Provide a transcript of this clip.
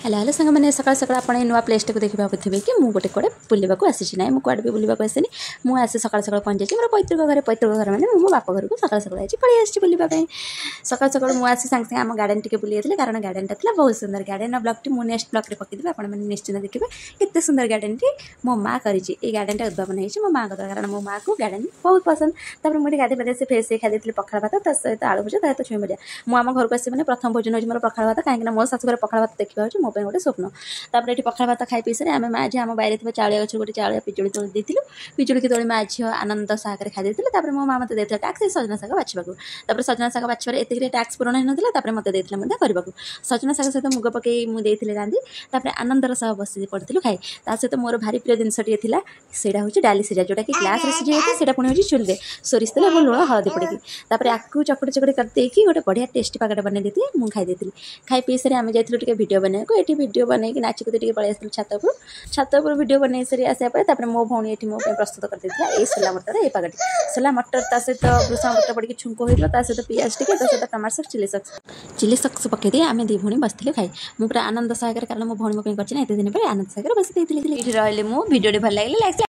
hello hello सांग मैंने सकाल सकाल आप नुआ प्लेस को देखा भावे कि मुझे गोटे कड़े बुलवाक आसी ना मुझे भी बुलवाक आसनी मुझे सकाल सकाल पहुँच जाए मोर पैतृक घर मैंने मो बाप घर को सकाल सकाल आज पड़े आसी बुलवाई सकाल सकाल मुझे आसी सांगे सांगे आम गार्डन टी बुले कारण गार्डन था बहुत सुंदर गार्डन ब्लॉग टी मुझे नेक्स्ट ब्लॉग में पकईदेवी आप निश्चिंत देखिए केते सुंदर गार्डन टी मो माँ कर गार्डन उद्भावन होती मो माँ कारण मो माँ को गार्डन बहुत पसंद तापर मुझे गाधे पाधे से फ्रेश खाई पखाड़ भात ता सहित आलू भजा ता छुई भजा मुझे आम घर को आसी मैंने प्रथम भोजन हो मोर पखाड़ भात कहीं मो शाशुघर पखाड़ भात देखा हो मो गोटे स्वप्न तापर ये पखाड़ भात खाई पी सारे आम माँ झी आम बाहर थी चाउलिया गच गोटे चाउलिया पिजुड़ी तोड़ देलु पिजुड़ी की तोड़ी माँ झी आनंद सागर खाई देते मो माँ मत देता टाक्स सजना शाग बाछवाक सजना शाग बाछवार एतिक टाक्स पूरण होता मत देते करने सजना शाग सहित मुग पकई मुझे रांधि तापर आनंदर सह बस पड़ू खाई सहित मोर भारी प्रिय जिनस टे था ସେଇଟା ହେଉଛି ଡାଲି ସିଝା जोटाकि ग्लास सिझा होता है पुणी हूँ चुल्ले सोरिष तेल और लुण हलदी पड़ी तापर आपको चकड़ी चकड़ी करदेकी गोटे बढ़िया टेस्टी पाकटा बन देती मुझे खाई खाई पी सारे आम जाइए वीडियो बनाया ये वीडियो बनई नाचिक पलि आस छात पर वीडियो बन सारी आसापर मो भौणी ये मो प्रस्तुत कर देता ये सोला मटर ये पाकटी सोला मटर ता सहित भृषण पत्र पड़ी छुंक होता सहित पियाज टे सहित टमाटो सॉस चिली सॉस पकई आम दी भौणी बसते खाई मुझे आनंद सागर कारण मो भौणी मो कर दिन पर आनंद सागर बस रही मुझे भिडियो भल लगे